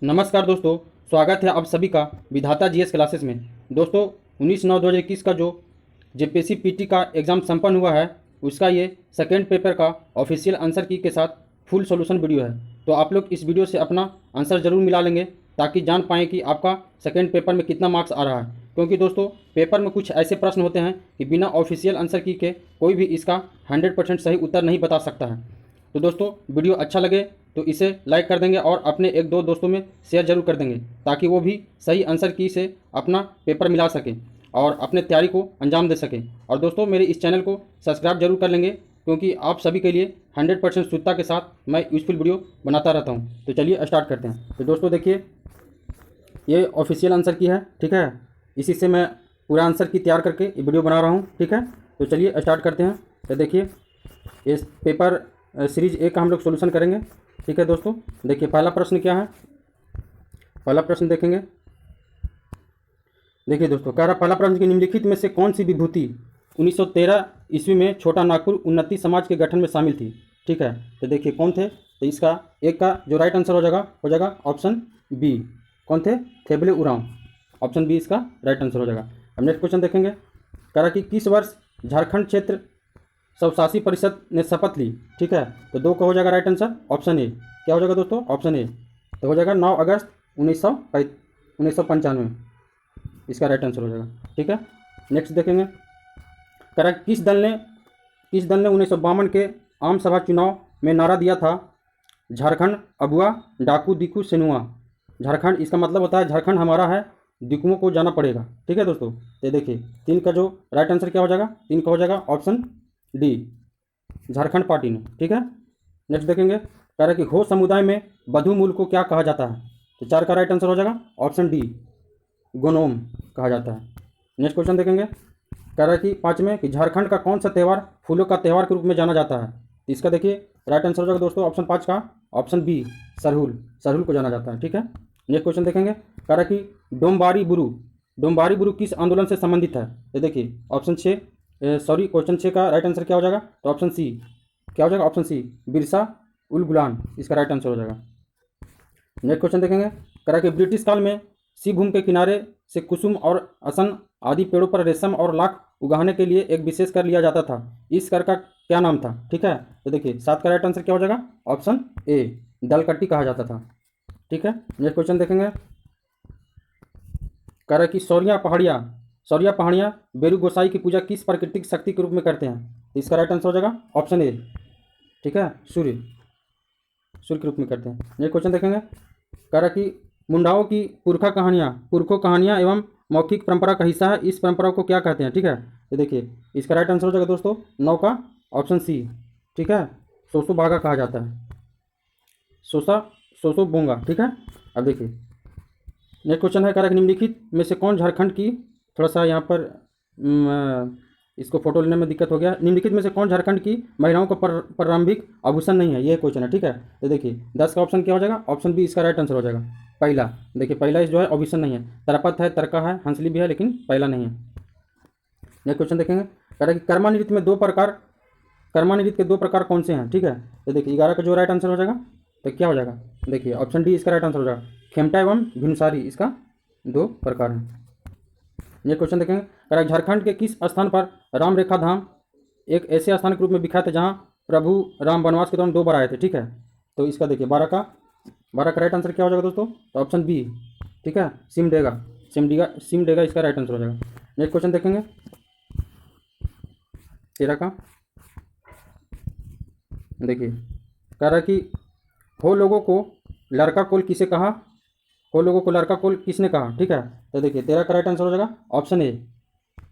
नमस्कार दोस्तों, स्वागत है आप सभी का विधाता जीएस क्लासेस में। दोस्तों 19/9/2021 का जो जेपीएससी पीटी का एग्ज़ाम संपन्न हुआ है, उसका ये सेकेंड पेपर का ऑफिशियल आंसर की के साथ फुल सॉल्यूशन वीडियो है। तो आप लोग इस वीडियो से अपना आंसर ज़रूर मिला लेंगे ताकि जान पाएँ कि आपका सेकेंड पेपर में कितना मार्क्स आ रहा है। क्योंकि दोस्तों पेपर में कुछ ऐसे प्रश्न होते हैं कि बिना ऑफिशियल आंसर की के कोई भी इसका 100% सही उत्तर नहीं बता सकता है। तो दोस्तों वीडियो अच्छा लगे तो इसे लाइक कर देंगे और अपने एक दो दोस्तों में शेयर जरूर कर देंगे ताकि वो भी सही आंसर की से अपना पेपर मिला सकें और अपने तैयारी को अंजाम दे सकें। और दोस्तों मेरे इस चैनल को सब्सक्राइब जरूर कर लेंगे क्योंकि आप सभी के लिए 100% शुद्धता के साथ मैं यूजफुल वीडियो बनाता रहता हूँ। तो चलिए स्टार्ट करते हैं। तो दोस्तों देखिए, ये ऑफिशियल आंसर की है, ठीक है। इसी से मैं पूरा आंसर की तैयार करके ये वीडियो बना रहा हूँ, ठीक है। तो चलिए स्टार्ट करते हैं। तो देखिए, इस पेपर सीरीज ए का हम लोग सोल्यूशन करेंगे, ठीक है दोस्तों। देखिए पहला प्रश्न क्या है, पहला प्रश्न देखेंगे। देखिए दोस्तों, कह रहा पहला प्रश्न कि निम्नलिखित में से कौन सी विभूति 1913 ईस्वी में छोटा नागपुर उन्नति समाज के गठन में शामिल थी, ठीक है। तो देखिए कौन थे, तो इसका एक का जो राइट आंसर हो जाएगा ऑप्शन बी। कौन थे, थेबले उरांव। ऑप्शन बी इसका राइट आंसर हो जाएगा। अब नेक्स्ट क्वेश्चन देखेंगे। कह रहा कि किस वर्ष झारखंड क्षेत्र स्वशासी परिषद ने शपथ ली, ठीक है। तो दो का हो जाएगा राइट आंसर ऑप्शन ए। क्या हो जाएगा दोस्तों, ऑप्शन ए। तो हो जाएगा 9 अगस्त 1995, इसका राइट आंसर हो जाएगा, ठीक है। नेक्स्ट देखेंगे। करा किस दल ने 1952 के आम सभा चुनाव में नारा दिया था, झारखंड अबुआ डाकू दिकू सेनुआ। झारखंड इसका मतलब होता है झारखंड हमारा है, दिकुओं को जाना पड़ेगा, ठीक है दोस्तों। तो देखिए तीन का जो राइट आंसर क्या हो जाएगा, तीन का हो जाएगा ऑप्शन डी, झारखंड पार्टी ने, ठीक है। नेक्स्ट देखेंगे। कह रहा है कि हो समुदाय में बधु मूल को क्या कहा जाता है, तो चार का राइट आंसर हो जाएगा ऑप्शन डी, गोनोम कहा जाता है। नेक्स्ट क्वेश्चन देखेंगे। कह रहा है कि पाँच में कि झारखंड का कौन सा त्यौहार फूलों का त्यौहार के रूप में जाना जाता है, तो इसका देखिए राइट आंसर हो जाएगा दोस्तों ऑप्शन पाँच का ऑप्शन बी, सरहुल। सरहुल को जाना जाता है, ठीक है। नेक्स्ट क्वेश्चन देखेंगे। कह रहा है कि डोम्बारी बुरु किस आंदोलन से संबंधित है, तो देखिए ऑप्शन छः, सॉरी क्वेश्चन छः का राइट आंसर क्या हो जाएगा, तो ऑप्शन सी। क्या हो जाएगा ऑप्शन सी, बिरसा उल गुलान, इसका राइट आंसर हो जाएगा। नेक्स्ट क्वेश्चन देखेंगे। करा कि ब्रिटिश काल में सिंहभूम के किनारे से कुसुम और असन आदि पेड़ों पर रेशम और लाख उगाने के लिए एक विशेष कर लिया जाता था, इस कर का क्या नाम था, ठीक है। तो देखिए सात का राइट आंसर क्या हो जाएगा ऑप्शन ए, दलकट्टी कहा जाता था, ठीक है। नेक्स्ट क्वेश्चन देखेंगे। कह रहा है कि सौरिया पहाड़ियाँ बेरू गोसाई की पूजा किस प्राकृतिक शक्ति के रूप में करते हैं, तो इसका राइट आंसर हो जाएगा ऑप्शन ए, ठीक है, सूर्य के रूप में करते हैं। नेक्स्ट क्वेश्चन देखेंगे। कह रहा कि मुंडाओं की पुरखों कहानियाँ एवं मौखिक परंपरा का हिस्सा है, इस परंपरा को क्या कहते हैं, ठीक है। तो देखिए इसका राइट आंसर हो जाएगा दोस्तों नौ का ऑप्शन सी, ठीक है, सोसो बागा कहा जाता है, सोसो बोंगा, ठीक है। अब देखिए नेक्स्ट क्वेश्चन है। कह रहा है निम्नलिखित में से कौन झारखंड की, थोड़ा सा यहाँ पर इसको फोटो लेने में दिक्कत हो गया। निम्नलिखित में से कौन झारखंड की महिलाओं का प्रारंभिक आभूषण नहीं है, ये क्वेश्चन है, ठीक है। तो देखिए 10 का ऑप्शन क्या हो जाएगा ऑप्शन बी, इसका राइट आंसर हो जाएगा पहला। देखिए पहला इस जो है आभूषण नहीं है, तरपत है, तरका है, हंसली भी है, लेकिन पहला नहीं है। नेक्स्ट क्वेश्चन देखेंगे। कह रहा है कि कर्मा नृत्य के दो प्रकार कौन से हैं, ठीक है। तो देखिए 11 का जो राइट आंसर हो जाएगा तो क्या हो जाएगा, देखिए ऑप्शन डी इसका राइट आंसर हो जाएगा, खेमटा एवं भिनुसारी, इसका दो प्रकार हैं। ये क्वेश्चन देखेंगे। कह रहा है झारखंड के किस स्थान पर राम रेखा धाम एक ऐसे स्थान के रूप में विख्यात है जहाँ प्रभु राम वनवास के दौरान दो बार आए थे, ठीक है। तो इसका देखिए 12 का राइट आंसर क्या हो जाएगा दोस्तों, तो ऑप्शन बी, ठीक है, सिमडेगा इसका राइट आंसर हो जाएगा। नेक्स्ट क्वेश्चन देखेंगे 13 का। देखिए कह रहा है कि हो लोगों को लड़का कोल किसने कहा, ठीक है। तो देखिए 13 का राइट आंसर हो जाएगा ऑप्शन ए,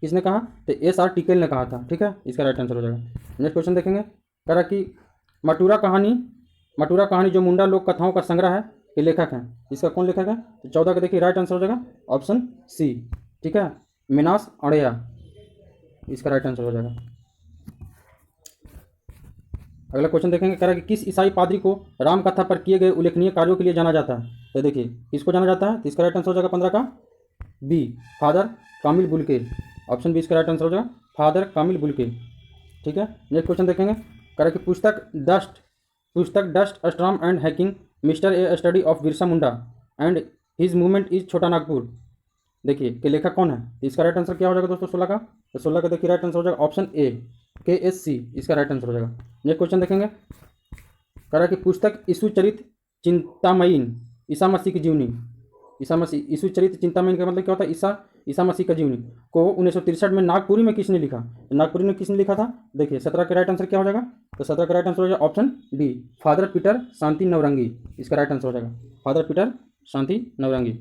किसने कहा, तो एस आर टिकेल ने कहा था, ठीक है, इसका राइट आंसर हो जाएगा। नेक्स्ट क्वेश्चन देखेंगे। कह रहा कि मटूरा कहानी जो मुंडा लोक कथाओं का संग्रह है के लेखक हैं, इसका कौन लेखक है, तो 14 का देखिए राइट आंसर हो जाएगा ऑप्शन सी, ठीक है, मिनास अड़ैया, इसका राइट आंसर हो जाएगा। अगला क्वेश्चन देखेंगे। कह रहा है कि किस ईसाई पादरी को राम कथा पर किए गए उल्लेखनीय कार्यों के लिए जाना जाता है, तो देखिए किसको जाना जाता है, तो इसका राइट आंसर हो जाएगा 15 का बी, फादर कामिल बुलके। ऑप्शन बी इसका राइट आंसर हो जाएगा फादर कामिल बुलके, ठीक है। नेक्स्ट क्वेश्चन देखेंगे। कह रहा है कि पुस्तक dust storm and hacking mister A study of Birsa Munda and his movement is छोटा नागपुर। देखिए कि लेखक कौन है, तो इसका राइट आंसर क्या हो जाएगा दोस्तों 16 का, तो 16 का देखिए राइट आंसर हो जाएगा ऑप्शन ए KSC, इसका राइट आंसर हो जाएगा। नेक्स्ट क्वेश्चन देखेंगे, कह रहा है कि पुस्तक यीशु चरित चिंतामयीन ईसा मसीह की जीवनी, ईसा मसीह यीशु चरित चिंतामयीन का मतलब क्या होता है, ईसा मसीह का जीवनी को 1963 में नागपुरी में किसने लिखा, तो नागपुरी में किसने लिखा था, देखिए 17 का राइट आंसर क्या हो जाएगा, तो 17 का राइट आंसर हो जाएगा ऑप्शन डी फादर पीटर शांति नवरंगी, इसका राइट आंसर हो जाएगा फादर पीटर शांति नवरंगी।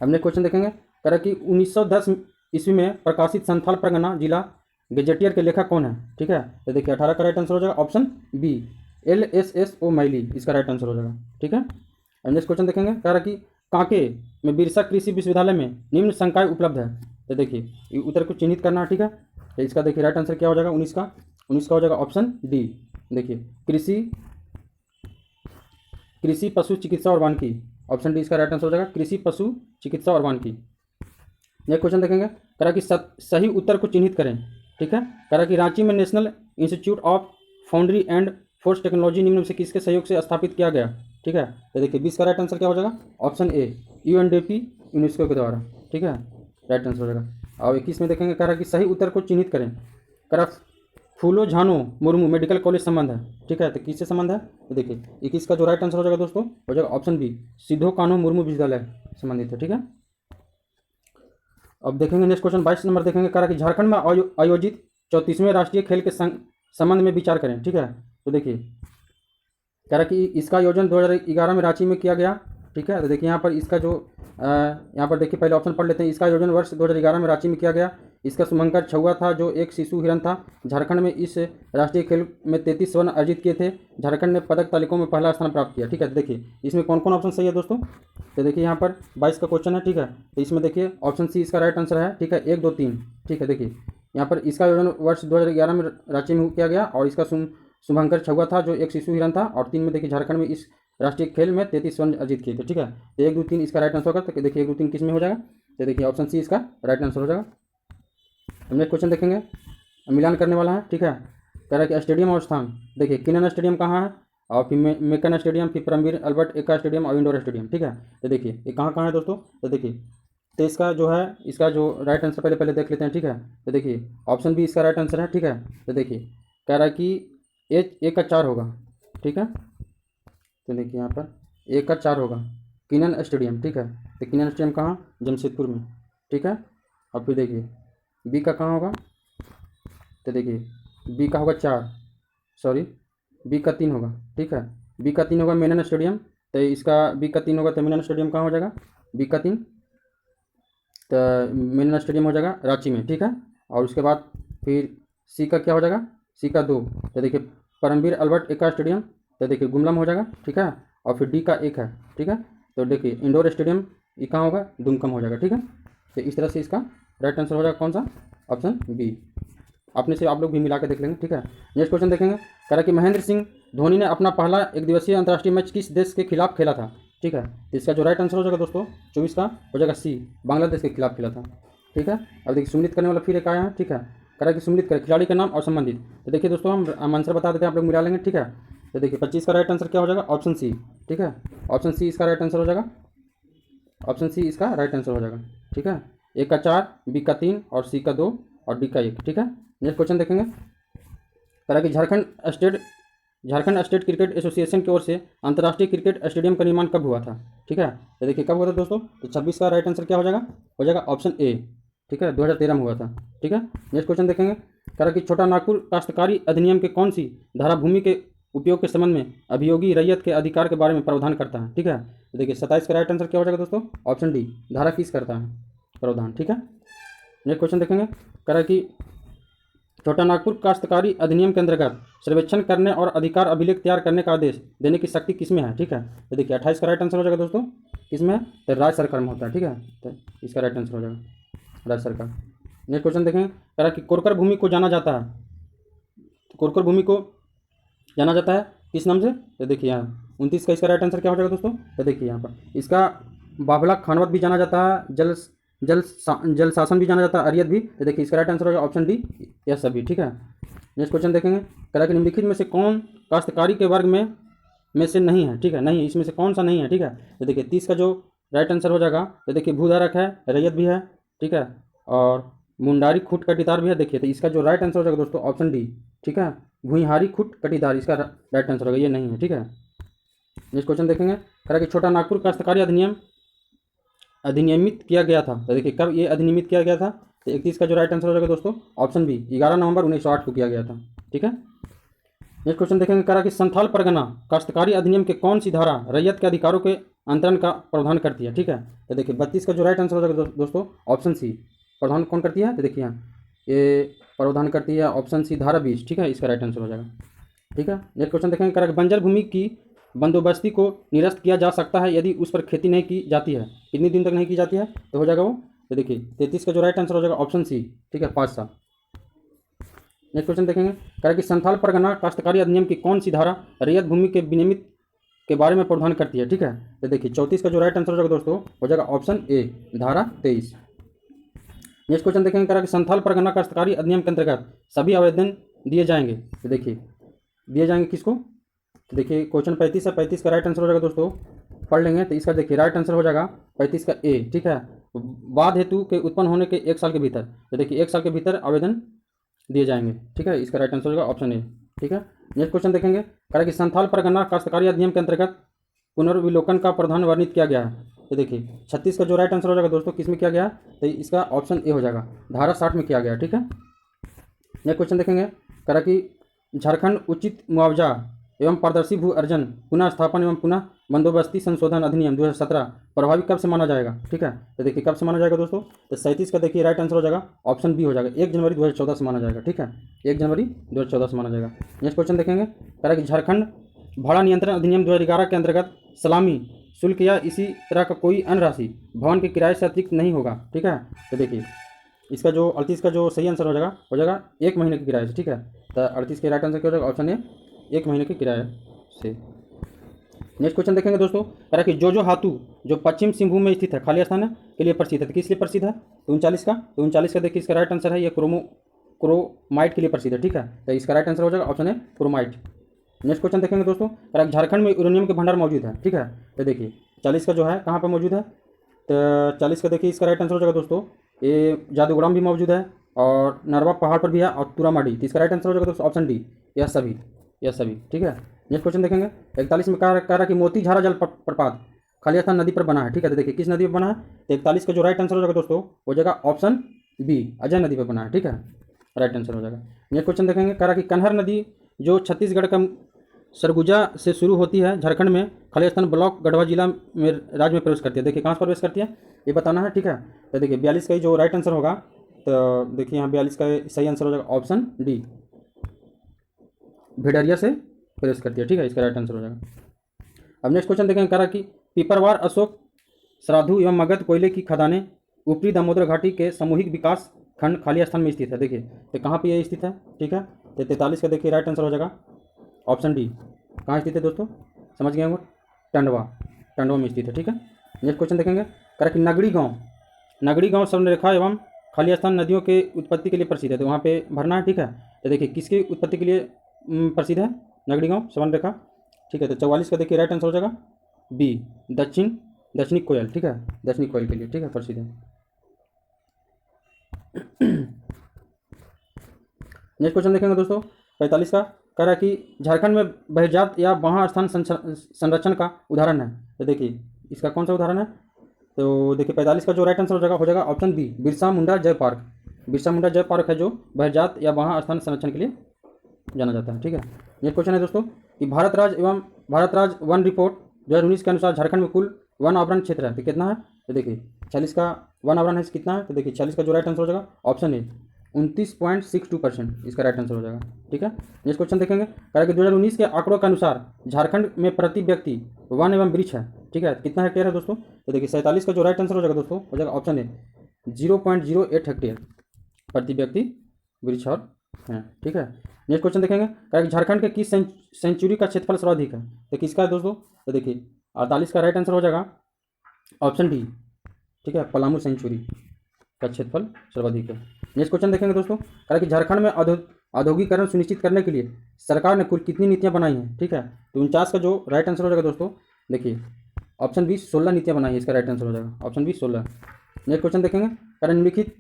अब नेक्स्ट क्वेश्चन देखेंगे, कह रहा है कि 1910 ईस्वी में प्रकाशित संथाल परगना जिला गजेटियर के लेखक कौन है, ठीक है, तो देखिए 18 का राइट आंसर हो जाएगा ऑप्शन बी LSSO मैली, इसका राइट आंसर हो जाएगा, ठीक है। अब नेक्स्ट क्वेश्चन देखेंगे, कह रहा है कि कांके में बिरसा कृषि विश्वविद्यालय में निम्न संकाय उपलब्ध है, तो देखिए उत्तर को चिन्हित करना है, ठीक है, तो इसका देखिए राइट आंसर क्या हो जाएगा 19 का हो जाएगा ऑप्शन डी, देखिए कृषि पशु चिकित्सा और वानिकी, ऑप्शन डी इसका राइट आंसर हो जाएगा कृषि पशु चिकित्सा और वानिकी। नेक्स्ट क्वेश्चन देखेंगे, करा कि सही उत्तर को चिन्हित करें, ठीक है, करा कि रांची में national institute of foundry and force technology निम्न में से किसके सहयोग से स्थापित किया गया, ठीक है, तो देखिए 20 का राइट आंसर क्या हो जाएगा ऑप्शन ए UNDP यूनेस्को के द्वारा, ठीक है, राइट आंसर हो जाएगा। और 21 में देखेंगे, करा कि सही उत्तर को चिन्हित करें, करा फूलो झानो मुर्मू मेडिकल कॉलेज संबंध है, ठीक है, तो किससे संबंध है, तो देखिए 21 का जो राइट आंसर हो जाएगा दोस्तों हो जाएगा ऑप्शन बी सिद्धो कान्हू मुर्मू विश्वविद्यालय संबंधित है, ठीक है। अब देखेंगे नेक्स्ट क्वेश्चन 22 नंबर देखेंगे, कह रहा कि झारखंड में आयोजित 34वें राष्ट्रीय खेल के संबंध में विचार करें, ठीक है, तो देखिए कह रहा कि इसका आयोजन 2011 में रांची में किया गया, ठीक है, तो देखिए यहाँ पर इसका जो यहाँ पर देखिए पहले ऑप्शन पढ़ लेते हैं, इसका आयोजन वर्ष 2011 में रांची में किया गया, इसका शुभंकर छुआ था जो एक शिशु हिरन था, झारखंड में इस राष्ट्रीय खेल में 33 स्वर्ण अर्जित किए थे, झारखंड ने पदक तालिकाओं में पहला स्थान प्राप्त किया, ठीक है, देखिए इसमें कौन कौन ऑप्शन सही है दोस्तों, तो देखिए यहाँ पर 22 का क्वेश्चन है, ठीक है, तो इसमें देखिए ऑप्शन सी इसका राइट आंसर है, ठीक है, 1 2 3, ठीक है, देखिए यहाँ पर इसका आयोजन वर्ष 2011 में रांची में किया गया और इसका शुभंकर छुआ था जो एक शिशु हिरन था, और 3 में देखिए झारखंड में इस राष्ट्रीय खेल में 33 स्वर्ण अर्जित किए थे, ठीक है, तो 1 2 3 इसका राइट आंसर होगा, तो देखिए 1 2 3 किस में हो जाएगा, तो देखिए ऑप्शन सी इसका राइट आंसर हो जाएगा। हम नेक्स्ट क्वेश्चन देखेंगे, मिलान करने वाला है, ठीक है, कह रहा है कि स्टेडियम और स्थान, देखिए किनन स्टेडियम कहाँ है, और फिर मेकन स्टेडियम, फिर परमवीर अल्बर्ट एक्का स्टेडियम और इंडोर स्टेडियम, ठीक है, तो देखिए ये कहाँ है दोस्तों, तो देखिए तो इसका जो है इसका जो राइट आंसर पहले देख लेते हैं, ठीक है, तो देखिए ऑप्शन बी इसका राइट आंसर है, ठीक है, तो देखिए कह रहा है कि 1 का 4 होगा, ठीक है, तो देखिए यहाँ पर 1 का 4 होगा किनन स्टेडियम, ठीक है, तो किनन स्टेडियम कहाँ, जमशेदपुर में, ठीक है, और फिर देखिए बी का कहाँ होगा, तो देखिए बी का होगा 4, सॉरी बी का 3 होगा, ठीक है, बी का 3 होगा मेनन स्टेडियम, तो इसका बी का 3 होगा, तो मेनन स्टेडियम कहाँ हो जाएगा, बी का 3, तो मेनन स्टेडियम हो जाएगा रांची में, ठीक है, और उसके बाद फिर सी का क्या हो जाएगा, सी का 2, तो देखिए परमवीर अल्बर्ट एक्का स्टेडियम, तो देखिए गुमला में हो जाएगा, ठीक है, और फिर डी का 1 है, ठीक है, तो देखिए इंडोर स्टेडियम ये कहाँ होगा, दुमका हो जाएगा, ठीक है, तो इस तरह से इसका राइट आंसर हो जाएगा कौन सा, ऑप्शन बी। अपने से आप लोग भी मिला के देख लेंगे, ठीक है। नेक्स्ट क्वेश्चन देखेंगे, कह रहा है कि महेंद्र सिंह धोनी ने अपना पहला एक दिवसीय अंतर्राष्ट्रीय मैच किस देश के खिलाफ खेला था, ठीक है, तो इसका जो राइट आंसर हो जाएगा दोस्तों 24 का हो जाएगा सी, बांग्लादेश के खिलाफ खेला था, ठीक है। अब देखिए सम्मिलित करने वाला फिर एक आया है, ठीक है, कह रहा है कि सम्मिलित करें खिलाड़ी का नाम और संबंधित, तो देखिए दोस्तों हम आंसर बता देते हैं, आप लोग मिला लेंगे, ठीक है, तो देखिए 25 का राइट आंसर क्या हो जाएगा, ऑप्शन सी, ठीक है, ऑप्शन सी इसका राइट आंसर हो जाएगा, ऑप्शन सी इसका राइट आंसर हो जाएगा, ठीक है, 1 का 4, बी का 3 और सी का 2 और डी का 1, ठीक है। नेक्स्ट क्वेश्चन देखेंगे, कह रहा है कि झारखंड स्टेट क्रिकेट एसोसिएशन की ओर से अंतर्राष्ट्रीय क्रिकेट स्टेडियम का निर्माण कब हुआ था, ठीक है, तो देखिए कब हुआ था दोस्तों, तो 26 का राइट आंसर क्या हो जाएगा ऑप्शन ए, ठीक है, 2013 में हुआ था, ठीक है। नेक्स्ट क्वेश्चन देखेंगे, कह रहा है कि छोटा नागपुर काश्तकारी अधिनियम के कौन सी धारा भूमि के उपयोग के संबंध में अभियोगी रैयत के अधिकार के बारे में प्रावधान करता है, ठीक है, तो देखिए 27 का राइट आंसर क्या हो जाएगा दोस्तों, ऑप्शन डी धारा 30 करता है प्रावधान, ठीक है। नेक्स्ट क्वेश्चन देखेंगे, कह रहा है कि छोटा नागपुर काश्तकारी अधिनियम के अंतर्गत सर्वेक्षण करने और अधिकार अभिलेख तैयार करने का आदेश देने की शक्ति किसमें है, ठीक है, तो देखिए 28 का राइट आंसर हो जाएगा दोस्तों, किसमें है, तो राज्य सरकार में होता है, ठीक है, तो इसका राइट आंसर हो जाएगा राज्य सरकार। नेक्स्ट क्वेश्चन देखें, कह रहा है कि कोरकर भूमि को जाना जाता है, तो कोरकर भूमि को जाना जाता है किस नाम से, तो देखिए यहाँ 29 का इसका राइट आंसर क्या हो जाएगा दोस्तों, तो देखिए यहाँ पर इसका बाबला खानवत भी जाना जाता है, जल शासन भी जाना जाता है, अरियत भी, तो देखिए इसका राइट आंसर होगा ऑप्शन डी यह सभी, ठीक है। नेक्स्ट क्वेश्चन देखेंगे, कह रहा है कि निम्नलिखित में से कौन काश्तकारी के वर्ग में में से नहीं है, ठीक है, नहीं इसमें से कौन सा नहीं है, ठीक है। तो देखिए 30 का जो राइट आंसर हो जाएगा, तो देखिए भूधारक है, रैयत भी है, ठीक है, और मुंडारी खुट कटीदार भी है। देखिए तो इसका जो राइट आंसर हो जाएगा दोस्तों ऑप्शन डी, ठीक है, भुइहारी खुट कटीदार इसका राइट आंसर होगा, ये नहीं है, ठीक है। नेक्स्ट क्वेश्चन देखेंगे, कह रहा कि छोटा नागपुर काश्तकारी अधिनियम अधिनियमित किया गया था। तो देखिए कब ये अधिनियमित किया गया था, तो 31 का जो राइट आंसर हो जाएगा दोस्तों ऑप्शन बी, 11 नवंबर 1908 को किया गया था, ठीक है। नेक्स्ट क्वेश्चन देखेंगे, कह रहा कि संथाल परगना काश्तकारी अधिनियम के कौन सी धारा रैयत के अधिकारों के अंतरण का प्रावधान करती है, ठीक है। तो देखिए 32 का जो राइट आंसर हो जाएगा दोस्तों ऑप्शन सी, प्रावधान कौन करती है, तो देखिए यहाँ ये प्रावधान करती है ऑप्शन सी धारा 20, ठीक है, इसका राइट आंसर हो जाएगा, ठीक है। नेक्स्ट क्वेश्चन देखेंगे, कह रहा कि बंजर भूमि की बंदोबस्ती को निरस्त किया जा सकता है यदि उस पर खेती नहीं की जाती है, कितनी दिन तक नहीं की जाती है, तो हो जाएगा वो, तो देखिए 33 का जो राइट आंसर हो जाएगा ऑप्शन सी, ठीक है, 5 साल। नेक्स्ट क्वेश्चन देखेंगे, कह रहा कि संथाल परगना काश्तकारी अधिनियम की कौन सी धारा रैयत भूमि के विनियमित के बारे में प्रावधान करती है, ठीक है। तो देखिए 34 का जो राइट आंसर हो जाएगा दोस्तों हो जाएगा ऑप्शन ए, धारा 23। नेक्स्ट क्वेश्चन देखेंगे, कह रहा कि संथाल परगना काश्तकारी अधिनियम के अंतर्गत सभी आवेदन दिए जाएंगे। तो देखिए दिए जाएंगे किसको, तो देखिए क्वेश्चन 35 है, 35 का राइट आंसर हो जाएगा दोस्तों, पढ़ लेंगे तो इसका देखिए राइट आंसर हो जाएगा 35 का ए, ठीक है, वाद हेतु के उत्पन्न होने के 1 साल के भीतर। तो देखिए 1 साल के भीतर आवेदन दिए जाएंगे, ठीक है, इसका राइट आंसर होगा ऑप्शन ए, ठीक है। नेक्स्ट क्वेश्चन देखेंगे, कह रहा कि संथाल परगना काश्तकारी अधिनियम के अंतर्गत पुनर्विलोकन का प्रावधान वर्णित किया गया है। तो देखिए 36 का जो राइट आंसर हो जाएगा दोस्तों किस में किया गया, तो इसका ऑप्शन ए हो जाएगा, धारा 60 में किया गया, ठीक है। नेक्स्ट क्वेश्चन देखेंगे, कह रहा कि झारखंड उचित मुआवजा एवं पारदर्शी भू अर्जन पुनः स्थापन एवं पुनः बंदोबस्ती संशोधन अधिनियम 2017 प्रभावी कब से माना जाएगा, ठीक है। तो देखिए कब से माना जाएगा दोस्तों, तो 37 का देखिए राइट आंसर हो जाएगा ऑप्शन बी हो जाएगा, 1 जनवरी 2014 से माना जाएगा, ठीक है, 1 जनवरी 2014 से माना जाएगा। नेक्स्ट क्वेश्चन देखेंगे, कह रहा कि झारखंड भाड़ा नियंत्रण अधिनियम 2011 के अंतर्गत सलामी शुल्क या इसी तरह का कोई अन्य राशि भवन के किराए से अतिरिक्त नहीं होगा, ठीक है। तो देखिए इसका जो 38 का जो सही आंसर हो जाएगा 1 महीने के किराए से, ठीक है। तो 38 के राइट आंसर क्या हो जाएगा ऑप्शन ए, 1 महीने के किराए से। नेक्स्ट क्वेश्चन देखेंगे दोस्तों, कह रहा कि जो हातू जो पश्चिम सिंहभूम में स्थित है खाली स्थान है के लिए प्रसिद्ध है, तो किस लिए प्रसिद्ध है, तो 39 का देखिए इसका राइट आंसर है ये क्रोमाइट के लिए प्रसिद्ध है, ठीक है। तो इसका राइट आंसर हो जाएगा option A, chromite. Next question देखेंगे दोस्तों, कह रहा कि झारखंड में यूरेनियम के भंडार मौजूद है, ठीक है। तो देखिए 40 का जो है कहाँ पर मौजूद है, तो 40 का देखिए इसका राइट आंसर हो जाएगा दोस्तों ये जादूग्राम भी मौजूद है और नरवा पहाड़ पर भी है और तुरामाडी, तो इसका राइट आंसर हो जाएगा दोस्तों ऑप्शन डी, यह सभी, ठीक है। नेक्स्ट क्वेश्चन देखेंगे, 41 में कह रहा कि मोतीझारा जल प्रपात खाली स्थान नदी पर बना है, ठीक है। तो देखिए किस नदी पर बना है, तो 41 का जो राइट आंसर हो जाएगा दोस्तों हो जाएगा ऑप्शन बी, अजय नदी पर बना है, ठीक है, राइट आंसर हो जाएगा। नेक्स्ट क्वेश्चन देखेंगे, कह रहा कि कन्हर नदी जो छत्तीसगढ़ का सरगुजा से शुरू होती है झारखंड में खलिस्तान ब्लॉक गढ़वा जिला में राज्य में प्रवेश करती है। देखिए कहाँ से प्रवेश करती है ये बताना है, ठीक है। तो देखिए 42 का जो राइट आंसर होगा, तो देखिए यहाँ 42 का सही आंसर हो जाएगा ऑप्शन डी, भेड़रिया से प्रवेश करती है, ठीक है, इसका राइट आंसर हो जाएगा। अब नेक्स्ट क्वेश्चन देखेंगे, कह रहा कि पिपरवार अशोक श्राद्धु एवं मगध कोयले की खदानें ऊपरी दामोदर घाटी के सामूहिक विकास खंड खाली स्थान में स्थित है। देखिए तो कहाँ पे ये स्थित है, ठीक है। तो 43 का देखिए राइट आंसर हो जाएगा ऑप्शन डी, कहाँ स्थित है दोस्तों, समझ गए होंगे, टंडवा में स्थित है, ठीक है। नेक्स्ट क्वेश्चन देखेंगे, कह रहा कि नगड़ी गांव स्वर्णरेखा एवं खाली स्थान नदियों के उत्पत्ति के लिए प्रसिद्ध है, तो वहाँ पे भरना है, ठीक है। तो देखिए किसकी उत्पत्ति के लिए प्रसिद्ध है नगड़ी गांव स्वर्णरेखा, ठीक है। तो 44 का देखिए राइट आंसर हो जाएगा बी, दक्षिणी कोयल, ठीक है, दक्षिणी कोयल के लिए, ठीक है, प्रसिद्ध है। नेक्स्ट क्वेश्चन देखेंगे दोस्तों 45 का, कह रहा है कि झारखंड में बहिर्जात या वहाँ स्थान संरक्षण का उदाहरण है। तो देखिए इसका कौन सा उदाहरण है, तो देखिए 45 का जो राइट आंसर हो जाएगा ऑप्शन बी, बिरसा मुंडा जय पार्क है जो बहिर्जात या वहाँ स्थान संरक्षण के लिए जाना जाता है, ठीक है। नेक्स्ट क्वेश्चन है दोस्तों कि भारत राज वन रिपोर्ट 2019 के अनुसार झारखंड में कुल वन आवरण क्षेत्र है, तो कितना है, तो देखिए 46 का वन आवरण है कितना है, तो देखिए 46 का जो राइट आंसर हो जाएगा ऑप्शन ए, 29.62% इसका राइट आंसर हो जाएगा, ठीक है। नेक्स्ट क्वेश्चन देखेंगे, कह रहा कि 2019 के आंकड़ों के अनुसार झारखंड में प्रति व्यक्ति वन एवं वृक्ष है, ठीक है, कितना हेक्टेयर है दोस्तों, तो देखिए 47 का जो राइट आंसर हो जाएगा दोस्तों हो जाएगा ऑप्शन ए, 0.08 हेक्टेयर प्रति व्यक्ति वृक्ष और हैं, ठीक है। नेक्स्ट क्वेश्चन देखेंगे, कह रहा कि झारखंड के किस सेंचुरी का क्षेत्रफल सर्वाधिक है, तो किसका है दोस्तों, तो देखिए 48 का राइट आंसर हो जाएगा ऑप्शन डी, ठीक है, पलामू सेंचुरी का क्षेत्रफल सर्वाधिक है। नेक्स्ट क्वेश्चन देखेंगे दोस्तों, कह रहा कि झारखंड में औद्योगिकरण सुनिश्चित करने के लिए सरकार ने कुल कितनी नीतियाँ बनाई हैं, ठीक है। तो 49 का जो राइट आंसर हो जाएगा दोस्तों, देखिए ऑप्शन बी 16 नीतियाँ बनाई है, इसका राइट आंसर हो जाएगा ऑप्शन बी 16। नेक्स्ट क्वेश्चन देखेंगे, निम्नलिखित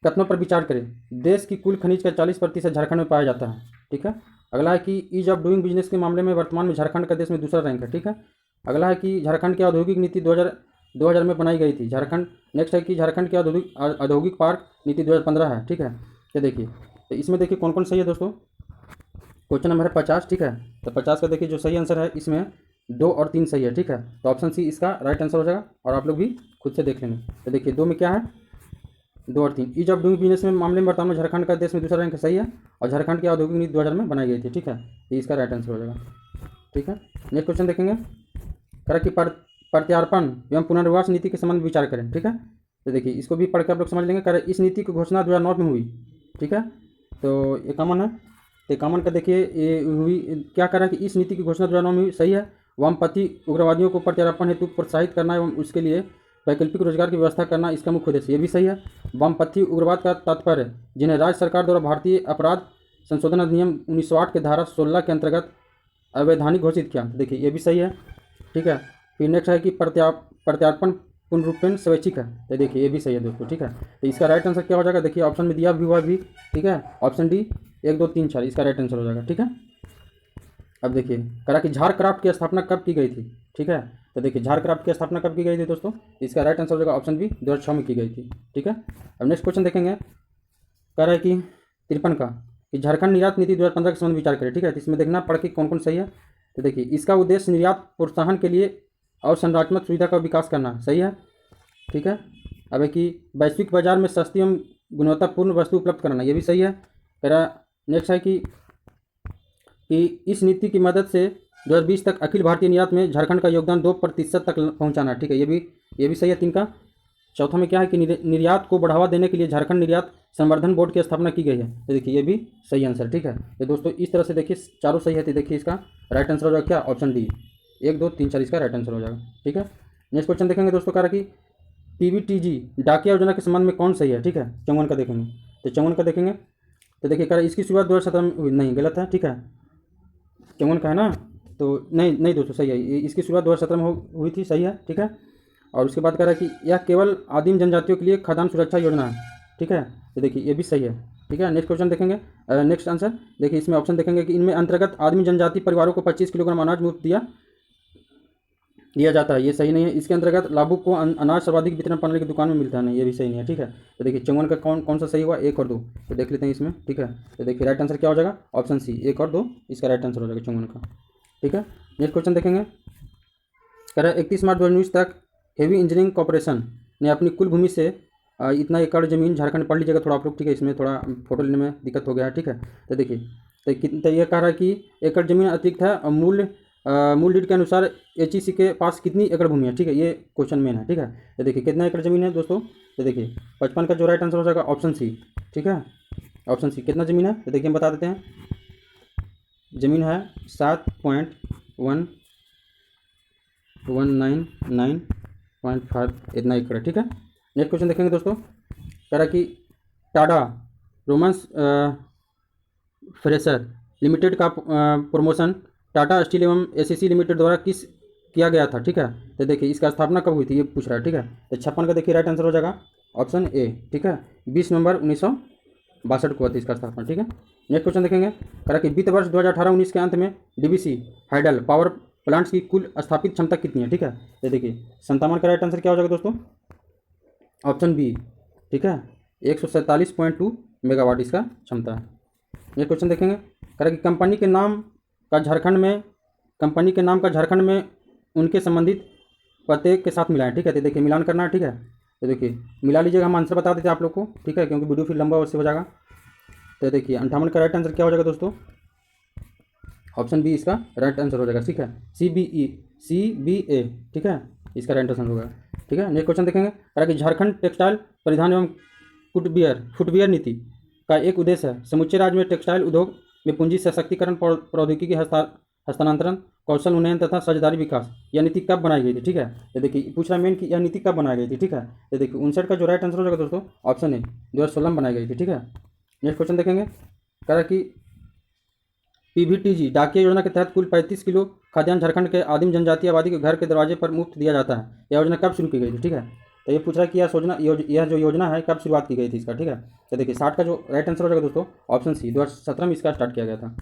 कथनों पर विचार करें। देश की कुल खनिज का 40% झारखंड में पाया जाता है, ठीक है। अगला है कि ईज ऑफ डूइंग बिजनेस के मामले में वर्तमान में झारखंड का देश में दूसरा रैंक है, ठीक है। अगला है कि झारखंड की औद्योगिक नीति 2000 में बनाई गई थी झारखंड। नेक्स्ट है कि झारखंड की औद्योगिक पार्क नीति 2015 है, ठीक है। तो देखिए, तो इसमें देखिए कौन कौन सही है दोस्तों। क्वेश्चन नंबर है 50, ठीक है। तो 50 का देखिए जो सही आंसर है इसमें 2 और 3 सही है, ठीक है। तो ऑप्शन सी इसका राइट आंसर हो जाएगा और आप लोग भी खुद से देख लेंगे। तो देखिए 2 में क्या है, 2 और 3। ईज ऑफ डूइंग बिजनेस में मामले में वर्तमान में झारखंड का देश में दूसरा रैंक सही है और झारखंड की औद्योगिक नीति 2000 में बनाई गई थी, ठीक है। तो इसका राइट आंसर हो जाएगा, ठीक है। नेक्स्ट क्वेश्चन देखेंगे, करा कि प्रत्यार्पण एवं पुनर्वास नीति के संबंध में विचार करें, ठीक है। तो देखिए इसको भी पढ़ के आप लोग समझ लेंगे। करा इस नीति की घोषणा 2009 में हुई, ठीक है। तो ये कॉमन है, तो कॉमन का देखिए ये हुई क्या करा कि इस नीति की घोषणा 2009 में हुई, सही है। वामपंथी उग्रवादियों को प्रत्यार्पण हेतु प्रोत्साहित करना एवं उसके लिए वैकल्पिक रोजगार की व्यवस्था करना इसका मुख्य उद्देश्य, ये भी सही है। वामपंथी उग्रवाद का तात्पर्य जिन्हें राज्य सरकार द्वारा भारतीय अपराध संशोधन अधिनियम 1908 के धारा 16 के अंतर्गत अवैधानिक घोषित किया, तो देखिए ये भी सही है, ठीक है। फिर नेक्स्ट है कि प्रत्यार्पण पूर्णरूपेण स्वैच्छिक है, तो देखिए ये भी सही है दोस्तों, ठीक है। तो इसका राइट आंसर क्या हो जाएगा, देखिए ऑप्शन में दिया भी हुआ भी, ठीक है। ऑप्शन डी 1 2 3 4 इसका राइट आंसर हो जाएगा, ठीक है। अब देखिए करा कि झारक्राफ्ट की स्थापना कब की गई थी, ठीक है। तो देखिए झारक्राफ्ट की स्थापना कब की गई थी दोस्तों, इसका राइट आंसर हो जाएगा ऑप्शन बी 2006 में की गई थी, ठीक है। अब नेक्स्ट क्वेश्चन देखेंगे, कह रहा है कि 53 का कि झारखंड निर्यात नीति 2015 के संबंध में विचार करें, ठीक है। तो इसमें देखना पड़ के कौन कौन सही है। तो देखिए इसका उद्देश्य निर्यात प्रोत्साहन के लिए और संरचनात्मक सुविधा का विकास करना, सही है, ठीक है। अब है कि वैश्विक बाजार में सस्ती एवं गुणवत्तापूर्ण वस्तु उपलब्ध कराना, ये भी सही है। कह रहा नेक्स्ट है कि इस नीति की मदद से 2020 तक अखिल भारतीय निर्यात में झारखंड का योगदान 2% तक पहुंचाना, ठीक है। ये भी सही है 3 का। चौथा में क्या है कि निर्यात को बढ़ावा देने के लिए झारखंड निर्यात संवर्धन बोर्ड की स्थापना की गई है, तो देखिए ये भी सही आंसर, ठीक है। तो दोस्तों इस तरह से देखिए चारों सही है, तो देखिए इसका राइट आंसर हो जाएगा क्या, ऑप्शन डी 1 2 3 4 इसका राइट आंसर हो जाएगा, ठीक है। नेक्स्ट क्वेश्चन देखेंगे दोस्तों, कह रहा कि पीवीटीजी डाकिया योजना के संबंध में कौन सही है, ठीक है। 54 का देखेंगे, तो 54 का देखेंगे, तो देखिए कह रहा इसकी शुरुआत 2017 में हुई, नहीं गलत है, ठीक है। 54 का है ना, तो नहीं दोस्तों सही है, इसकी शुरुआत 2017 में हुई थी, सही है, ठीक है। और उसके बाद कह रहा है कि यह केवल आदिम जनजातियों के लिए खाद्यान्न सुरक्षा योजना है, ठीक है। तो देखिए ये भी सही है, ठीक है। नेक्स्ट क्वेश्चन देखेंगे, नेक्स्ट आंसर देखिए इसमें ऑप्शन देखेंगे कि इनमें अंतर्गत आदिम जनजाति परिवारों को 25 किलोग्राम अनाज मुफ्त दिया जाता है, ये सही नहीं है। इसके अंतर्गत लाभुक को अनाज सर्वाधिक वितरण प्रणाली की दुकान में मिलता है, नहीं ये भी सही नहीं है, ठीक है। तो देखिए 54 का कौन सा सही हुआ, 1 और 2, तो देख लेते हैं इसमें, ठीक है। तो देखिए राइट आंसर क्या हो जाएगा, ऑप्शन सी 1 और 2 इसका राइट आंसर हो जाएगा 54 का, ठीक है। नेक्स्ट क्वेश्चन देखेंगे, कह रहा है 31 मार्च 2019 तक हेवी इंजीनियरिंग कॉर्पोरेशन ने अपनी कुल भूमि से इतना एकड़ जमीन झारखंड पढ़ लीजिएगा थोड़ा आप लोग, ठीक है। इसमें थोड़ा फोटो लेने में दिक्कत हो गया है, ठीक है। तो देखिए तो ये कह रहा है कि एकड़ जमीन अतिरिक्त है और मूल लीड के अनुसार एचईसी के पास कितनी एकड़ भूमि है, ठीक है। ये क्वेश्चन मेन है, ठीक है। तो देखिए कितना एकड़ जमीन है दोस्तों, तो देखिए 55 का जो राइट आंसर हो जाएगा ऑप्शन सी, ठीक है। ऑप्शन सी कितना ज़मीन है, तो देखिए हम बता देते हैं, ज़मीन है 7.199.5 इतना एकड़ है, ठीक है। नेक्स्ट क्वेश्चन देखेंगे दोस्तों, कह रहा कि टाटा रोमन्स फ्रेशर लिमिटेड का प्रमोशन टाटा स्टील एवं एसीसी लिमिटेड द्वारा किया गया था, ठीक है। तो देखिए इसका स्थापना कब हुई थी ये पूछ रहा है, ठीक है। तो 56 का देखिए राइट आंसर हो जाएगा ऑप्शन ए, ठीक है। 20 नवंबर 1962 को हुआ था इसका स्थापना, ठीक है। नेक्स्ट क्वेश्चन देखेंगे, कह रहा कि वित्त वर्ष 2018-19 के अंत में डीवीसी हाइडल पावर प्लांट्स की कुल स्थापित क्षमता कितनी है, ठीक है। तो देखिए 57 का राइट आंसर क्या हो जाएगा दोस्तों, ऑप्शन बी, ठीक है। 147.2 मेगावाट इसका क्षमता है। नेक्स्ट क्वेश्चन देखेंगे, कह रहा कि कंपनी के नाम का झारखंड में उनके संबंधित पते के साथ मिलाएं, ठीक है। तो देखिए मिलान करना है, ठीक है। तो देखिए मिला लीजिएगा, हम आंसर बता देते हैं आप लोग को, ठीक है, क्योंकि वीडियो फिर लंबा उससे हो जाएगा। तो देखिए 58 का राइट आंसर क्या हो जाएगा दोस्तों, ऑप्शन बी इसका राइट आंसर हो जाएगा, ठीक है। CBA, ठीक है, इसका राइट आंसर होगा, ठीक है। नेक्स्ट क्वेश्चन देखेंगे, कह कि झारखंड टेक्सटाइल परिधान एवं फुटवियर नीति का एक उद्देश्य है समूचे राज्य में टेक्सटाइल उद्योग में पूंजी सशक्तिकरण, प्रौद्योगिकी हस्तांतरण, कौशल उन्नयन तथा साझेदारी विकास। यह नीति कब बनाई गई थी, ठीक है। तो देखिए पूछ रहा मेन कि यह नीति कब बनाई गई थी, ठीक है। तो देखिए 59 का जो राइट आंसर हो जाएगा दोस्तों, ऑप्शन ए 2016 में बनाई गई थी, ठीक है। नेक्स्ट क्वेश्चन देखेंगे, कह रहा कि पीवीटीजी डाकिया योजना के तहत कुल 35 किलो खाद्यान्न झारखंड के आदिम जनजाति आबादी के घर के दरवाजे पर मुफ्त दिया जाता है। यह योजना कब शुरू की गई थी? ठीक है, तो ये पूछ रहा है कि यह जो योजना है कब शुरुआत की गई थी इसका। ठीक है, तो देखिए 60 का जो राइट आंसर हो जाएगा दोस्तों ऑप्शन सी, 2017 में इसका स्टार्ट किया गया था।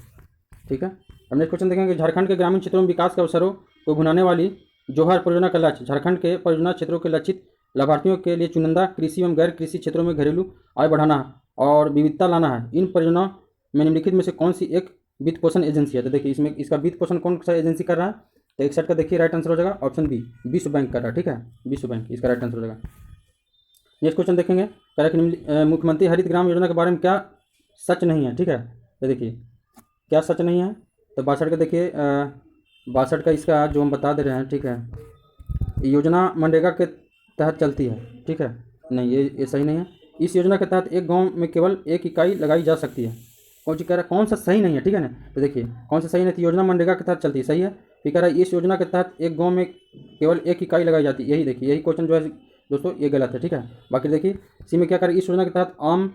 ठीक है, हम नेक्स्ट क्वेश्चन देखेंगे। झारखंड के ग्रामीण क्षेत्रों में विकास के अवसरों को भुनाने वाली जोहर परियोजना का लक्ष्य झारखंड के परियोजना क्षेत्रों के लक्षित लाभार्थियों के लिए चुनिंदा कृषि एवं गैर कृषि क्षेत्रों में घरेलू आय बढ़ाना और विविधता लाना है। इन परियोजनाओं में निम्नलिखित में से कौन सी एक वित्त पोषण एजेंसी है? तो देखिए इसमें इसका वित्त पोषण कौन सा एजेंसी कर रहा है? तो 61 का देखिए राइट आंसर हो जाएगा ऑप्शन बी, विश्व बैंक कर रहा है। ठीक है, विश्व बैंक इसका राइट आंसर हो जाएगा। नेक्स्ट क्वेश्चन देखेंगे, कह रहा है कि मुख्यमंत्री हरित ग्राम योजना के बारे में क्या सच नहीं है? ठीक है, तो देखिए क्या सच नहीं है? तो 62 का देखिए 62 का इसका जो हम बता दे रहे हैं। ठीक है, योजना मनरेगा के तहत चलती है। ठीक है, नहीं ये सही नहीं है। इस योजना के तहत एक गांव में केवल एक इकाई लगाई जा सकती है। कौन सी कह रहा है, कौन सा सही नहीं है? ठीक है ना, तो देखिए कौन सा सही नहीं? तो योजना मनरेगा के तहत चलती है, सही है। फिर कह रहा है इस योजना के तहत एक गांव में केवल एक इकाई लगाई जाती है। यही देखिए यही क्वेश्चन जो है दोस्तों ये गलत है। ठीक है, बाकी देखिए सी में क्या कर, इस योजना के तहत आम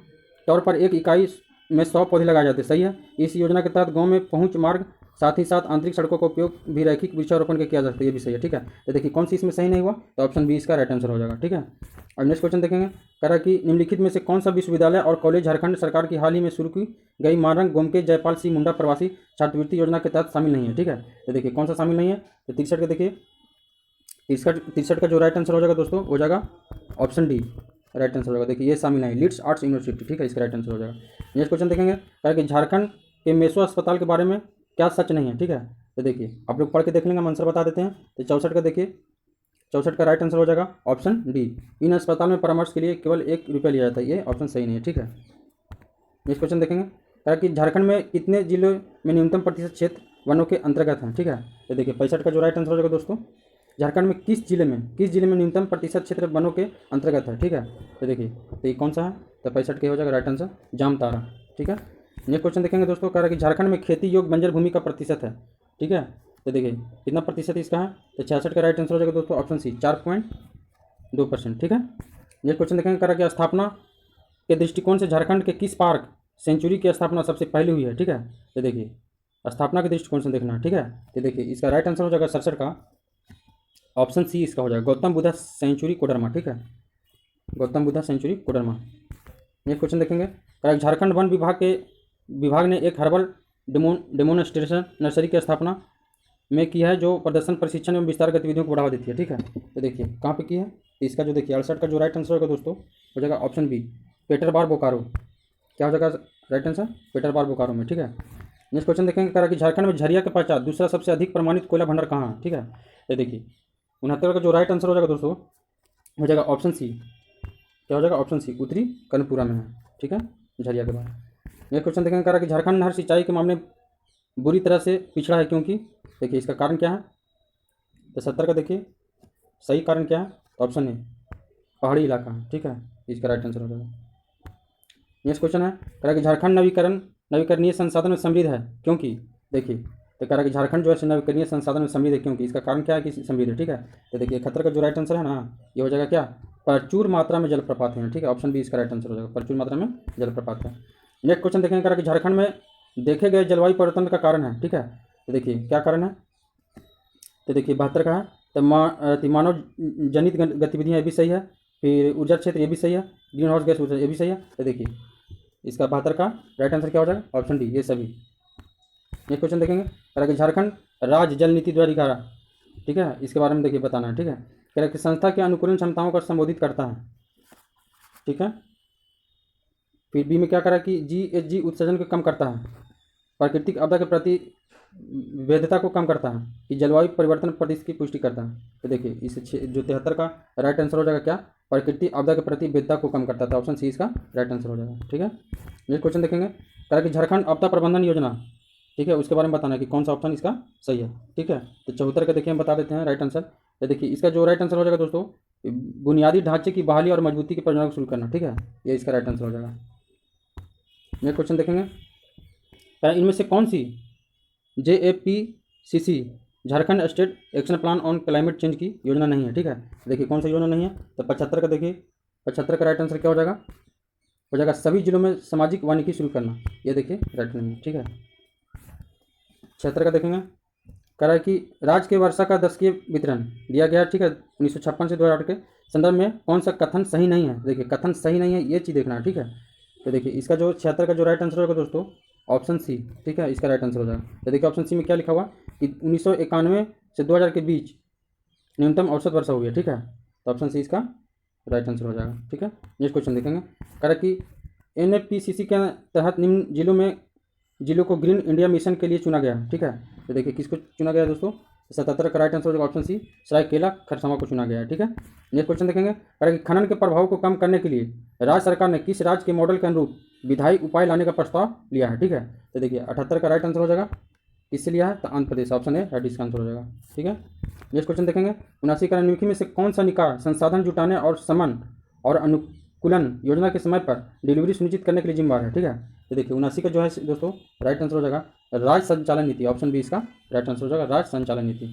तौर पर एक इकाई में 100 पौधे लगाए जाते हैं, सही है। इस योजना के तहत गांव में पहुंच मार्ग साथ ही साथ आंतरिक सड़कों का उपयोग भी रैखिक वृक्षारोपण के किया जा सकता है, ये भी सही है। ठीक है, तो देखिए कौन सी इसमें सही नहीं हुआ? तो ऑप्शन बी इसका राइट आंसर हो जाएगा। ठीक है, अब नेक्स्ट क्वेश्चन देखेंगे, कह रहा है कि निम्नलिखित में से कौन सा विश्वविद्यालय और कॉलेज झारखंड सरकार की हाल ही में शुरू की गई मारंग गोमके जयपाल सिंह मुंडा प्रवासी छात्रवृत्ति योजना के तहत शामिल नहीं है? ठीक है, तो देखिए कौन सा शामिल नहीं है? तो 63 का देखिए 63 का जो राइट आंसर हो जाएगा दोस्तों हो जाएगा ऑप्शन डी, राइट आंसर होगा। देखिए ये शामिल नहीं, लीड्स आर्ट्स यूनिवर्सिटी। ठीक है, इसका राइट आंसर हो जाएगा। नेक्स्ट क्वेश्चन देखेंगे, कहा कि झारखंड के मेसो अस्पताल के बारे में क्या सच नहीं है? ठीक है, तो देखिए आप लोग पढ़ के देख लेंगे, हम आंसर बता देते हैं। तो 64 का देखिए 64 का राइट आंसर हो जाएगा ऑप्शन डी, इन अस्पताल में परामर्श के लिए केवल 1 रुपया लिया जाता है। ये ऑप्शन सही नहीं है। ठीक है, नेक्स्ट क्वेश्चन देखेंगे, कहा कि झारखंड में कितने जिलों में न्यूनतम प्रतिशत क्षेत्र वनों के अंतर्गत हैं? ठीक है, तो देखिए 65 का जो राइट आंसर हो जाएगा दोस्तों, झारखंड में किस जिले में न्यूनतम प्रतिशत क्षेत्र वनों के अंतर्गत है? ठीक है, तो देखिए तो ये कौन सा है? तो 65 के हो जाएगा राइट आंसर जामताड़ा। ठीक है, नेक्स्ट क्वेश्चन देखेंगे दोस्तों, कह रहा है कि झारखंड में खेती योग्य बंजर भूमि का प्रतिशत है। ठीक है, तो देखिए कितना प्रतिशत इसका है? तो 66 का राइट आंसर हो जाएगा दोस्तों ऑप्शन सी, 4.2%। ठीक है, नेक्स्ट क्वेश्चन देखेंगे, कह रहा है कि स्थापना के दृष्टिकोण से झारखंड के किस पार्क सेंचुरी की स्थापना सबसे पहले हुई है? ठीक है, तो देखिए स्थापना के दृष्टिकोण से देखना है। ठीक है, तो देखिए इसका राइट आंसर हो जाएगा 67 का ऑप्शन सी इसका हो जाएगा, गौतम बुद्धा सेंचुरी कोडरमा। ठीक है, Gautam Buddha sanctuary Koderma. Next question देखेंगे, झारखंड वन विभाग ने एक हर्बल डेमोन्स्ट्रेशन नर्सरी की स्थापना में की है जो प्रदर्शन प्रशिक्षण एवं विस्तार गतिविधियों को बढ़ावा देती है। ठीक है, तो देखिए कहाँ पे की है? तो इसका जो देखिए 68 का जो राइट आंसर होगा दोस्तों हो जाएगा ऑप्शन बी, पेटरबार बोकारो। क्या हो जाएगा राइट आंसर? पेटरबार बोकारो में। ठीक है, नेक्स्ट क्वेश्चन देखेंगे, कह रहा कि झारखंड में झरिया के पश्चात दूसरा सबसे अधिक प्रमाणित कोयला भंडार कहाँ है? ठीक है, ये देखिए 69 का जो राइट आंसर हो जाएगा दोस्तों हो जाएगा ऑप्शन सी। क्या हो जाएगा? ऑप्शन सी, उत्तरी कर्णपुरा में है। ठीक है, झरिया के बाद। नेक्स्ट क्वेश्चन देखेंगे, कह रहा कि झारखंड नहर सिंचाई के मामले बुरी तरह से पिछड़ा है क्योंकि, देखिए इसका कारण क्या है? तो 70 का देखिए सही कारण क्या है? ऑप्शन ए, पहाड़ी इलाका है। ठीक है, इसका राइट आंसर हो जाएगा। नेक्स्ट क्वेश्चन है, कह रहा कि झारखंड नवीकरणीय संसाधन में समृद्ध है क्योंकि, देखिए तो कह रहा कि झारखंड जो है नवीकरणीय संसाधन में समृद्ध है क्योंकि, इसका कारण क्या है कि समृद्ध है? ठीक है, तो देखिए 71 का जो राइट आंसर है ना ये हो जाएगा क्या? प्रचुर मात्रा में जलप्रपात है। ठीक है, ऑप्शन बी इसका राइट आंसर हो जाएगा, प्रचुर मात्रा में जलप्रपात है। नेक्स्ट क्वेश्चन देखेंगे, कह रहा कि झारखंड में देखे गए जलवायु परिवर्तन का कारण है। ठीक है, तो देखिए क्या कारण है? तो देखिए 72 का है, तो मानव जनित गतिविधियाँ ये भी सही है, फिर ऊर्जा क्षेत्र ये भी सही है, ग्रीन हाउस गैस ऊर्जा ये भी सही है। तो देखिए इसका 72 का राइट आंसर क्या हो जाएगा? ऑप्शन डी, ये सभी। नेक्स्ट क्वेश्चन देखेंगे, कह रहा कि झारखंड राज्य जल नीति द्वारा, ठीक है, इसके बारे में देखिए बताना है। ठीक है, कह रहा कि संस्था के अनुकूलन क्षमताओं को संबोधित करता है। ठीक है, फिर बी में क्या करा कि GHG उत्सर्जन को कम करता है, प्राकृतिक आपदा के प्रति वैधता को कम करता है, कि जलवायु परिवर्तन प्रदेश की पुष्टि करता है। तो देखिए इस जो 73 का राइट आंसर हो जाएगा क्या? प्राकृतिक आपदा के प्रति वैधता को कम करता था। ऑप्शन सी इसका राइट आंसर हो जाएगा। ठीक है, नेक्स्ट क्वेश्चन देखेंगे, कह रहा कि झारखंड आपदा प्रबंधन योजना, ठीक है, उसके बारे में बताना है कि कौन सा ऑप्शन इसका सही है। ठीक है, तो 74 का देखिए हम बता देते हैं राइट आंसर। तो देखिए इसका जो राइट आंसर हो जाएगा दोस्तों, बुनियादी ढांचे की बहाली और मजबूती की परियोजना को शुरू करना। ठीक है, ये इसका राइट आंसर हो जाएगा। नेक्स्ट क्वेश्चन देखेंगे, इनमें से कौन सी JAPCC Jharkhand state action plan on climate change की योजना नहीं है। ठीक है, देखिए कौन सा योजना नहीं है? तो 75 का देखिए 75 का राइट आंसर क्या हो जाएगा? हो जाएगा सभी जिलों में सामाजिक वानिकी शुरू करना, ये देखिए राइट नहीं है, ठीक है। 76 का देखेंगे, कह रहा है कि राज्य के वर्षा का दशकीय वितरण दिया गया, ठीक है, 1956 से 2008 के संदर्भ में कौन सा कथन सही नहीं है। देखिए कथन सही नहीं है, ये चीज़ देखना है, ठीक है। तो देखिए इसका जो 76 का जो राइट आंसर होगा दोस्तों ऑप्शन सी, ठीक है, इसका राइट आंसर हो जाएगा। तो देखिए ऑप्शन सी में क्या लिखा हुआ कि 1991 से 2000 के बीच न्यूनतम औसत वर्षा हुई है, ठीक है। तो ऑप्शन सी इसका राइट आंसर हो जाएगा, ठीक है। नेक्स्ट क्वेश्चन देखेंगे, कह रहा है कि NFPCC के तहत निम्न जिलों को ग्रीन इंडिया मिशन के लिए चुना गया है, ठीक है। तो देखिए किसको चुना गया है दोस्तों, 77 का राइट आंसर हो जाएगा ऑप्शन सी, सरायकेला खरसावां को चुना गया है, ठीक है। नेक्स्ट क्वेश्चन देखेंगे, कह रहा है कि खनन के प्रभाव को कम करने के लिए राज्य सरकार ने किस राज्य के मॉडल के अनुरूप विधायी उपाय लाने का प्रस्ताव लिया है, ठीक है। तो देखिए 78 का राइट आंसर हो जाएगा, किससे लिया है, तो आंध्र प्रदेश, ऑप्शन है राइट इसका आंसर हो जाएगा, ठीक है। नेक्स्ट क्वेश्चन देखेंगे, 79 का निम्नलिखित में से कौन सा निकाय संसाधन जुटाने और समन और अनुकूलन योजना के समय पर डिलीवरी सुनिश्चित करने के लिए जिम्मेदार है, ठीक है। तो देखिए 79 का जो है दोस्तों राइट आंसर हो जाएगा राज्य संचालन नीति, ऑप्शन बी इसका राइट आंसर हो जाएगा, राज्य संचालन नीति।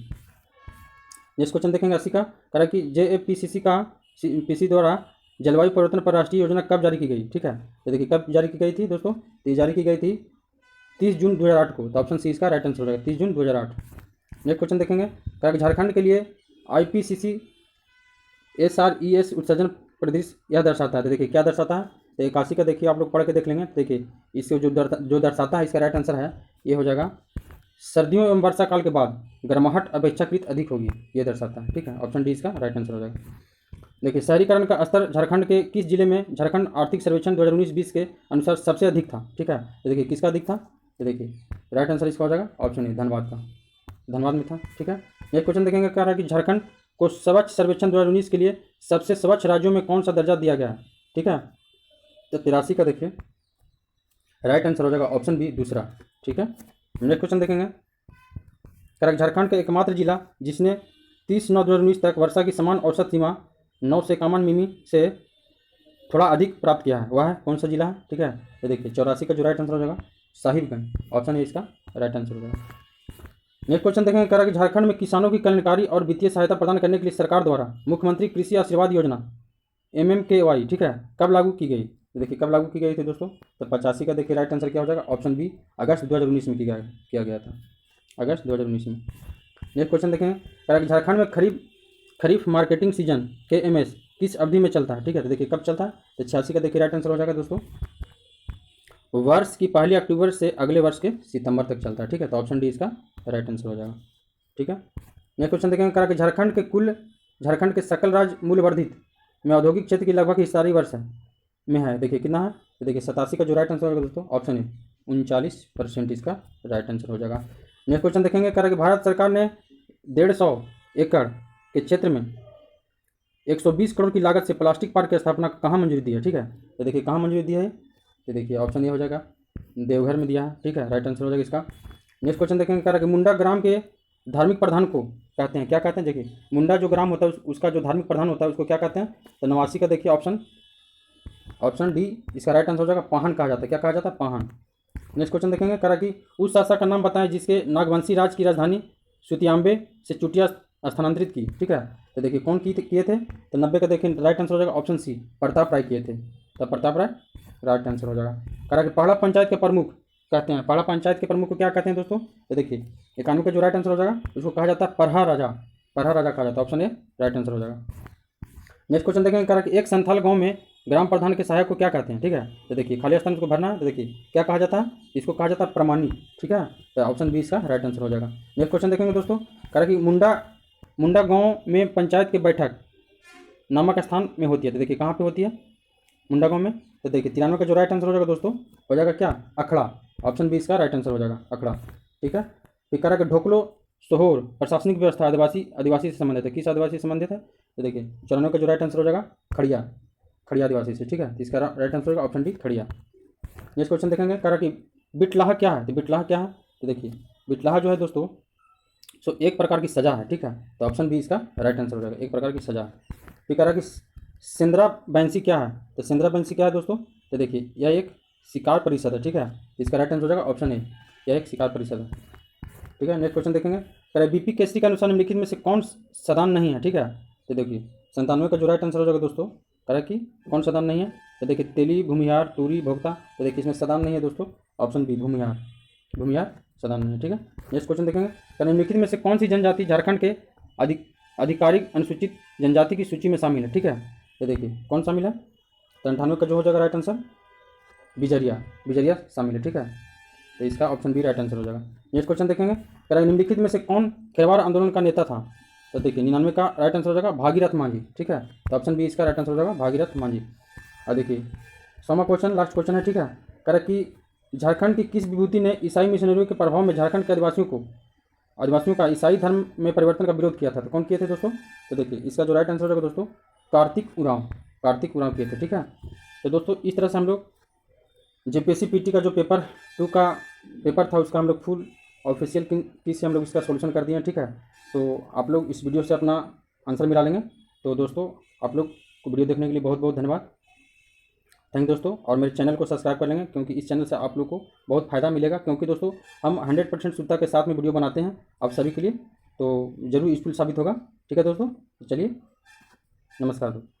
नेक्स्ट क्वेश्चन देखेंगे 80 का, कह रहा है कि JFPCC का पीसी द्वारा जलवायु परिवर्तन पर राष्ट्रीय योजना कब जारी की गई, ठीक है। तो देखिए कब जारी की गई थी दोस्तों, तो ये जारी की गई थी 30 जून 2008 को, तो ऑप्शन सी इसका राइट आंसर हो जाएगा 30 जून 2008। नेक्स्ट क्वेश्चन देखेंगे, कह रहा है कि झारखंड के लिए IPCC SRES उत्सर्जन परिदृश्य यह दर्शाता है। तो देखिए क्या दर्शाता है, तो 81 का देखिए आप लोग पढ़ के देख लेंगे। देखिए इससे जो दर्शाता है इसका राइट आंसर है ये हो जाएगा सर्दियों एवं वर्षा काल के बाद गर्माहट अपेक्षाकृत अधिक होगी, ये दर्शाता है, ठीक है। ऑप्शन डी इसका राइट आंसर हो जाएगा। देखिए शहरीकरण का स्तर झारखंड के किस जिले में झारखंड आर्थिक सर्वेक्षण 2019-20 के अनुसार सबसे अधिक था, ठीक है। तो देखिए किसका अधिक था, तो देखिए राइट आंसर इसका हो जाएगा ऑप्शन ए धनबाद का, धनबाद में था, ठीक है। ये क्वेश्चन देखेंगे, कह रहा है कि झारखंड को स्वच्छ सर्वेक्षण 2019 के लिए सबसे स्वच्छ राज्यों में कौन सा दर्जा दिया गया है, ठीक है। तो 83 का देखिए राइट आंसर हो जाएगा ऑप्शन बी दूसरा, ठीक है। नेक्स्ट क्वेश्चन देखेंगे, कह रहा है झारखंड का एकमात्र जिला जिसने 30/9/2019 तक वर्षा की समान औसत सीमा 951 मिमी से थोड़ा अधिक प्राप्त किया है, वह है कौन सा जिला है, ठीक है। तो देखिए 84 का जो राइट आंसर हो जाएगा साहिबगंज, ऑप्शन ए इसका राइट आंसर हो जाएगा। नेक्स्ट क्वेश्चन देखेंगे, कह रहा है कि झारखंड में किसानों की कल्याणकारी और वित्तीय सहायता प्रदान करने के लिए सरकार द्वारा मुख्यमंत्री कृषि आशीर्वाद योजना MMKY, ठीक है, कब लागू की गई। तो देखिए कब लागू की गई थी दोस्तों, तो 85 का देखिए राइट आंसर क्या हो जाएगा ऑप्शन बी अगस्त 2019 में किया गया था, अगस्त 2019 में। नेक्स्ट क्वेश्चन देखेंगे, कह रहा है कि झारखंड में खरीफ मार्केटिंग सीजन KMS किस अवधि में चलता है, ठीक है। तो देखिए कब चलता है, तो 86 का देखिए राइट आंसर हो जाएगा दोस्तों वर्ष की 1 अक्टूबर से अगले वर्ष के सितंबर तक चलता है, ठीक है। तो ऑप्शन डी इसका राइट आंसर हो जाएगा, ठीक है। नेक्स्ट क्वेश्चन देखेंगे, कह रहा है कि झारखंड के सकल राज्य मूल्य वर्धित में औद्योगिक क्षेत्र की लगभग हिस्सेदारी वर्ष में है, देखिए कितना है, तो देखिए 87 का जो राइट आंसर होगा दोस्तों ऑप्शन ए 39% इसका राइट आंसर हो जाएगा। नेक्स्ट क्वेश्चन देखेंगे, कह रहा है कि भारत सरकार ने 150 एकड़ के क्षेत्र में 120 करोड़ की लागत से प्लास्टिक पार्क की स्थापना कहाँ मंजूरी दी है, ठीक है। तो देखिए कहाँ मंजूरी दी है, तो देखिए ऑप्शन ये हो जाएगा देवघर में दिया है, ठीक है, राइट आंसर हो जाएगा इसका। नेक्स्ट क्वेश्चन देखेंगे, कह रहा है कि मुंडा ग्राम के धार्मिक प्रधान को कहते हैं, क्या कहते हैं, देखिए मुंडा जो ग्राम होता है उसका जो धार्मिक प्रधान होता है उसको क्या कहते हैं, तो 89 का देखिए ऑप्शन डी इसका राइट आंसर हो जाएगा पाहन कहा जाता है, क्या कहा जाता है, पाहन। नेक्स्ट क्वेश्चन देखेंगे, कह रहा है कि उस शासक का नाम बताएं जिसके नागवंशी राज की राजधानी सुतियांबे से चुटिया स्थानांतरित की, ठीक है। तो देखिए कौन किए थे, तो 90 का देखिए राइट आंसर हो जाएगा ऑप्शन सी प्रताप राय किए थे, तो प्रताप राय राइट आंसर हो जाएगा। कह रहा है कि पहाड़ा पंचायत के प्रमुख कहते हैं, पहाड़ा पंचायत के प्रमुख को क्या कहते हैं दोस्तों, तो देखिए 91 का जो राइट आंसर हो जाएगा उसको कहा जाता है परहा राजा कहा जाता है, ऑप्शन ए राइट आंसर हो जाएगा। नेक्स्ट क्वेश्चन देखेंगे, कह रहा है कि एक संथाल गाँव में ग्राम प्रधान के सहायक को क्या कहते हैं, ठीक है। तो देखिए खाली स्थान उसको भरना है, तो देखिए क्या कहा जाता है, इसको कहा जाता है प्रमाणी, ठीक है। तो ऑप्शन बी इसका राइट आंसर हो जाएगा। नेक्स्ट क्वेश्चन देखेंगे दोस्तों, कह रहा है कि मुंडा गांव में पंचायत की बैठक नामक स्थान में होती है, तो देखिए कहाँ पे होती है, मुंडा गांव में। तो देखिए 93 का जो राइट आंसर हो जाएगा दोस्तों हो जाएगा क्या, अखड़ा, ऑप्शन बी इसका राइट आंसर हो जाएगा अखड़ा, ठीक है। फिर कह रहा है कि ढोकलो सोहोर प्रशासनिक व्यवस्था आदिवासी से संबंधित है, किस आदिवासी से संबंधित है, तो देखिए 94 का जो राइट आंसर हो जाएगा खड़िया आदिवासी से, ठीक है। इसका राइट आंसर होगा ऑप्शन डी खड़िया। नेक्स्ट क्वेश्चन देखेंगे, कह रहा है कि बिटलाह क्या है, तो बिटलाह क्या है, तो देखिए बिटलाह जो है दोस्तों एक प्रकार की सजा है, ठीक है। तो ऑप्शन बी इसका राइट आंसर हो जाएगा, एक प्रकार की सजा है। फिर कह रहा है कि सिंद्रा बैंसी क्या है, तो सिंद्रा बैंसी क्या है दोस्तों, तो देखिए यह एक शिकार परिषद है, ठीक है। इसका राइट आंसर हो जाएगा ऑप्शन ए, यह एक शिकार परिषद है, ठीक है। नेक्स्ट क्वेश्चन देखेंगे, कह रहा है BP केसरी के अनुसार निम्नलिखित में से कौन सदान नहीं है, ठीक है। तो देखिए 97 का जो राइट आंसर हो जाएगा दोस्तों करा कि कौन सा दान नहीं है? तो देखिए तेली, भूमिहार, टूरी, भोक्ता। तो देखिए इसमें सदान नहीं है दोस्तों, ऑप्शन बी भूमिहार, भूमिहार सदान नहीं है। ठीक है, नेक्स्ट क्वेश्चन देखेंगे। निम्नलिखित में से कौन सी जनजाति झारखंड के आधिकारिक अनुसूचित जनजाति की सूची में शामिल है? ठीक है, तो देखिए कौन शामिल है? तो 98 का जो हो जाएगा राइट आंसर बिजरिया, बिजरिया शामिल है। ठीक है, तो इसका ऑप्शन बी राइट आंसर हो जाएगा। नेक्स्ट क्वेश्चन देखेंगे। निम्नलिखित में से कौन खेरवाड़ आंदोलन का नेता था? तो देखिए 99 का राइट आंसर हो जाएगा भागीरथ मांझी। ठीक है, तो ऑप्शन बी इसका राइट आंसर हो जाएगा भागीरथ मांझी। और देखिए 100वां क्वेश्चन, लास्ट क्वेश्चन है। ठीक है, कह रहा कि झारखंड की किस विभूति ने ईसाई मिशनरियों के प्रभाव में झारखंड के आदिवासियों का ईसाई धर्म में परिवर्तन का विरोध किया था? तो कौन किए थे दोस्तों? तो देखिए इसका जो राइट आंसर हो जाएगा दोस्तों कार्तिक उरांव, कार्तिक उरांव किए थे। ठीक है, तो दोस्तों इस तरह से हम लोग जेपीएससी पीटी का जो पेपर 2 का पेपर था उसका हम लोग फुल ऑफिशियल की से हम लोग इसका सॉल्यूशन कर दिए हैं। ठीक है, तो आप लोग इस वीडियो से अपना आंसर मिला लेंगे। तो दोस्तों आप लोग को वीडियो देखने के लिए बहुत बहुत धन्यवाद, थैंक दोस्तों। और मेरे चैनल को सब्सक्राइब कर लेंगे क्योंकि इस चैनल से आप लोग को बहुत फ़ायदा मिलेगा, क्योंकि दोस्तों हम 100% शुद्धता के साथ में वीडियो बनाते हैं आप सभी के लिए, तो ज़रूर यूजफुल साबित होगा। ठीक है दोस्तों, चलिए नमस्कार दोस्तों।